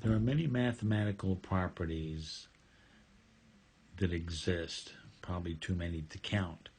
There are many mathematical properties that exist, probably too many to count.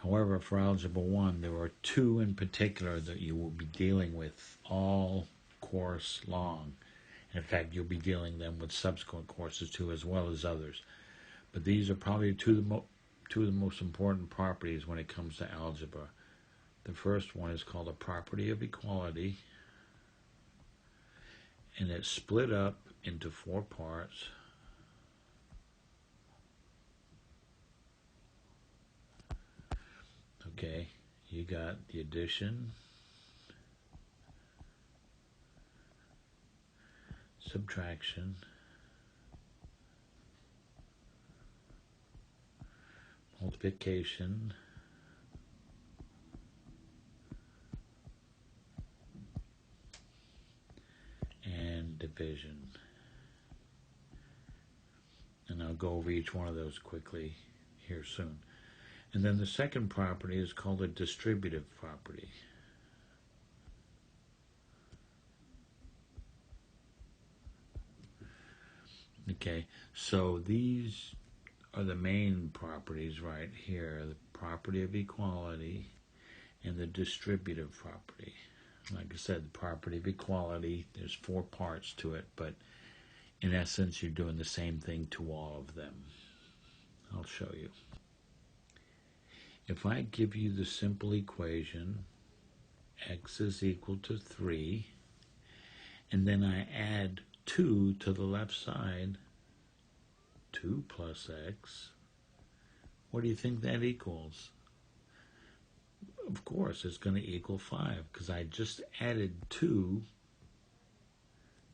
However, for Algebra 1, there are two in particular that you will be dealing with all course long. In fact, you'll be dealing them with subsequent courses too, as well as others. But these are probably two of the most important properties when it comes to algebra. The first one is called a property of equality, and it's split up into four parts. Okay, you got the addition, subtraction, multiplication, and division. And I'll go over each one of those quickly here soon. And then the second property is called a distributive property. Okay, so these are the main properties right here, the property of equality and the distributive property. Like I said, the property of equality, there's four parts to it, but in essence, you're doing the same thing to all of them. I'll show you. If I give you the simple equation, x is equal to 3, and then I add 2 to the left side, 2 plus x, what do you think that equals? Of course, it's going to equal 5, because I just added 2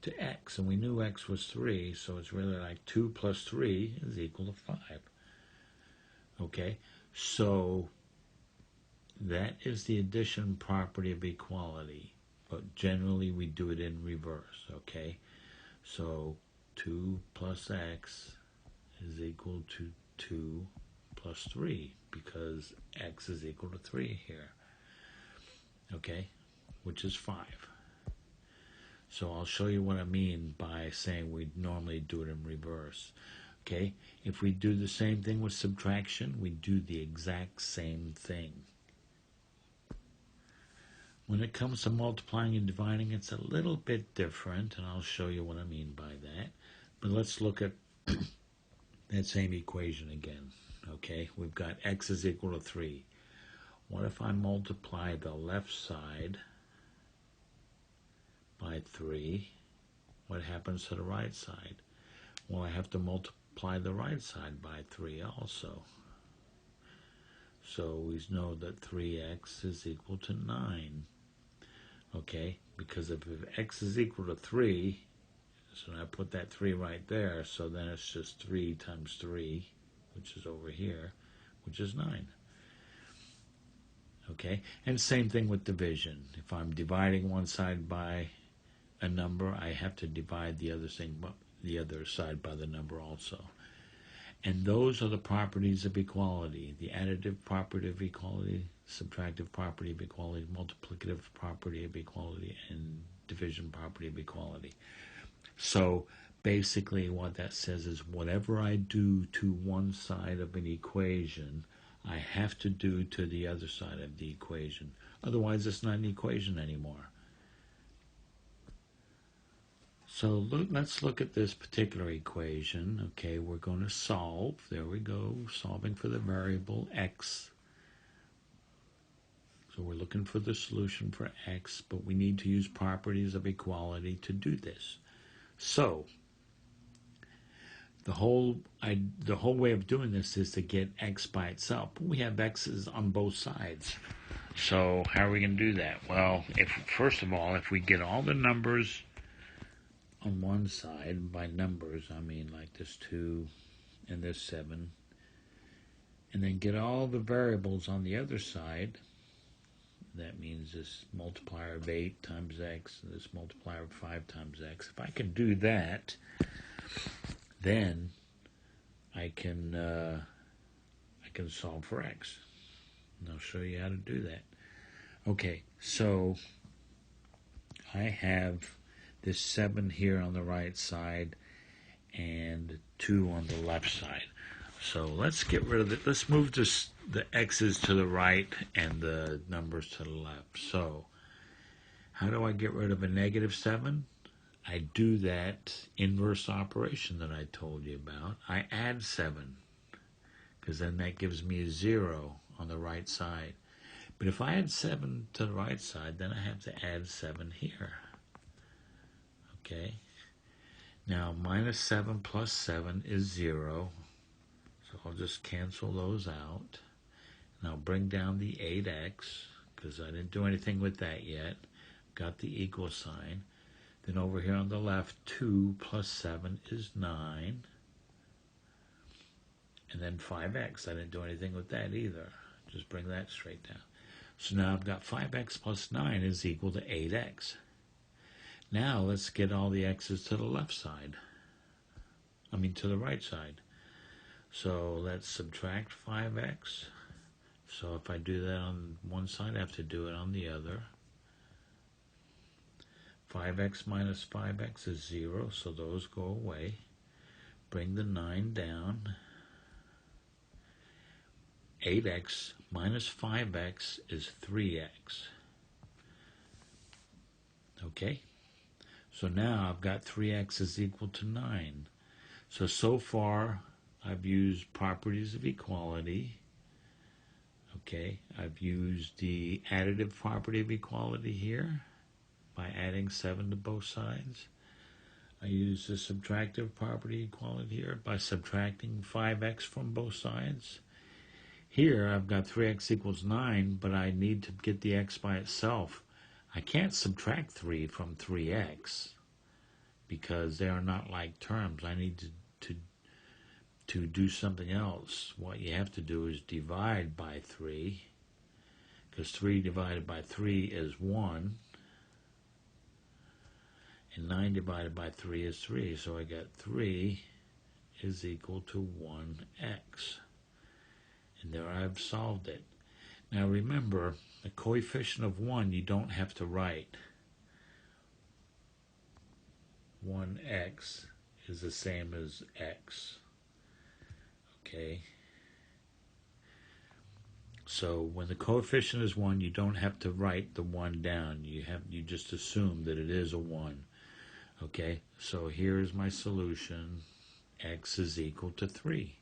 to x, and we knew x was 3, so it's really like 2 plus 3 is equal to 5. Okay, so that is the addition property of equality, but generally we do it in reverse, okay? So 2 plus x is equal to 2 plus 3, because x is equal to 3 here, okay, which is 5. So I'll show you what I mean by saying we normally do it in reverse. Okay, if we do the same thing with subtraction, we do the exact same thing. When it comes to multiplying and dividing, it's a little bit different, and I'll show you what I mean by that. But let's look at that same equation again. Okay, we've got x is equal to 3. What if I multiply the left side by 3? What happens to the right side? Well, I have to multiply the right side by 3 also. So we know that 3x is equal to 9. Okay, because if x is equal to 3, so I put that 3 right there, so then it's just 3 times 3, which is over here, which is 9. Okay, and same thing with division. If I'm dividing one side by a number, I have to divide the other side by the number also. And those are the properties of equality: the additive property of equality, subtractive property of equality, multiplicative property of equality, and division property of equality. So basically what that says is whatever I do to one side of an equation, I have to do to the other side of the equation. Otherwise, it's not an equation anymore. So let's look at this particular equation. Okay, we're going to solve. There we go, solving for the variable x. So we're looking for the solution for x, but we need to use properties of equality to do this. So the whole way of doing this is to get x by itself. But we have x's on both sides. So how are we going to do that? Well, first of all, if we get all the numbers on one side, by numbers I mean like this 2 and this 7, and then get all the variables on the other side, that means this multiplier of 8 times x and this multiplier of 5 times x. If I can do that, then I can solve for x. And I'll show you how to do that. Okay, so I have This 7 here on the right side and 2 on the left side. So let's get rid of it. Let's move this, the x's to the right and the numbers to the left. So how do I get rid of a negative 7? I do that inverse operation that I told you about. I add 7, because then that gives me a 0 on the right side. But if I add 7 to the right side, then I have to add 7 here. Okay? Now, minus 7 plus 7 is 0. So I'll just cancel those out. And I'll bring down the 8x, because I didn't do anything with that yet. Got the equal sign. Then over here on the left, 2 plus 7 is 9. And then 5x, I didn't do anything with that either. Just bring that straight down. So now I've got 5x plus 9 is equal to 8x. Now let's get all the x's to the left side. To the right side. So let's subtract 5x. So if I do that on one side, I have to do it on the other. 5x minus 5x is 0, so those go away. Bring the 9 down. 8x minus 5x is 3x. Okay? So now I've got 3x is equal to 9. So far I've used properties of equality. Okay, I've used the additive property of equality here by adding 7 to both sides. I use the subtractive property equality here by subtracting 5x from both sides. Here I've got 3x equals 9, but I need to get the x by itself. I can't subtract 3 from 3x because they are not like terms. I need to do something else. What you have to do is divide by 3, because 3 divided by 3 is 1. And 9 divided by 3 is 3. So I got 3 is equal to 1x. And there I've solved it. Now remember, the coefficient of 1 you don't have to write. 1x is the same as x. Okay? So when the coefficient is 1, you don't have to write the 1 down. You just assume that it is a 1. Okay, so here's my solution. X is equal to 3.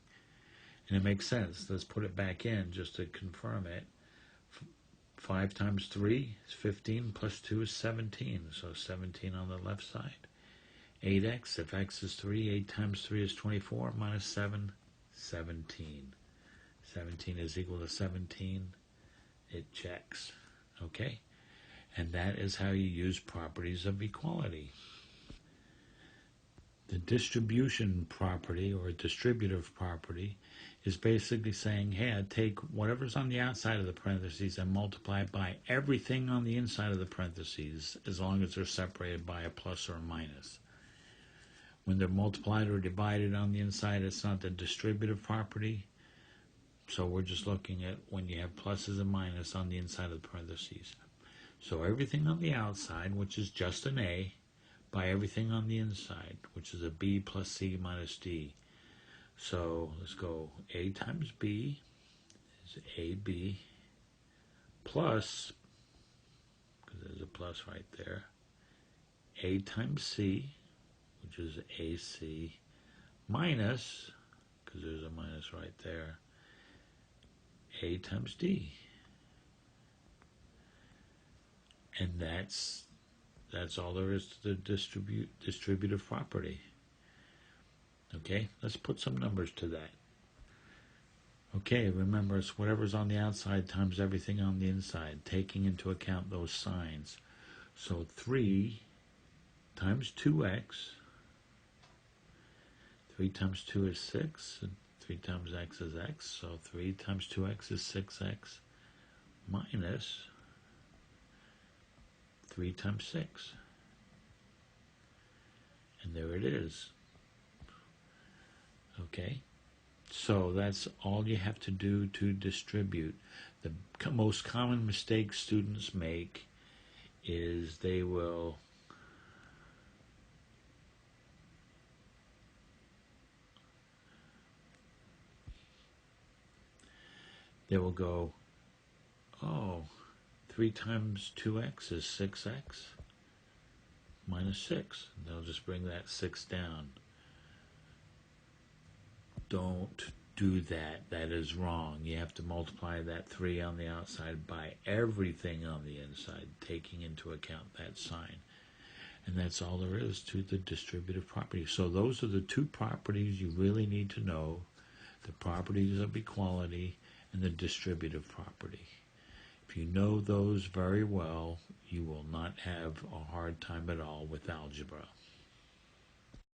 And it makes sense. Let's put it back in just to confirm it. 5 times 3 is 15, plus 2 is 17. So 17 on the left side. 8x, if x is 3, 8 times 3 is 24, minus 7, 17. 17 is equal to 17. It checks. Okay? And that is how you use properties of equality. The distribution property, or distributive property, is basically saying, hey, I take whatever's on the outside of the parentheses and multiply it by everything on the inside of the parentheses, as long as they're separated by a plus or a minus. When they're multiplied or divided on the inside, it's not the distributive property. So we're just looking at when you have pluses and minuses on the inside of the parentheses. So everything on the outside, which is just an A, by everything on the inside, which is a B plus C minus D. So let's go. A times B is AB plus, because there's a plus right there, A times C, which is AC, minus, because there's a minus right there, A times D. And that's all there is to the distributive property. Okay, let's put some numbers to that. Okay, remember, it's whatever's on the outside times everything on the inside, taking into account those signs. So 3 times 2x, 3 times 2 is 6, and 3 times x is x, so 3 times 2x is 6x, minus 3 times 6. And there it is. Okay? So that's all you have to do to distribute. The most common mistake students make is they will they will go, oh, 3 times 2x is 6x minus 6. They'll just bring that 6 down. Don't do that. That is wrong. You have to multiply that 3 on the outside by everything on the inside, taking into account that sign. And that's all there is to the distributive property. So those are the 2 properties you really need to know: the properties of equality and the distributive property. If you know those very well, you will not have a hard time at all with algebra.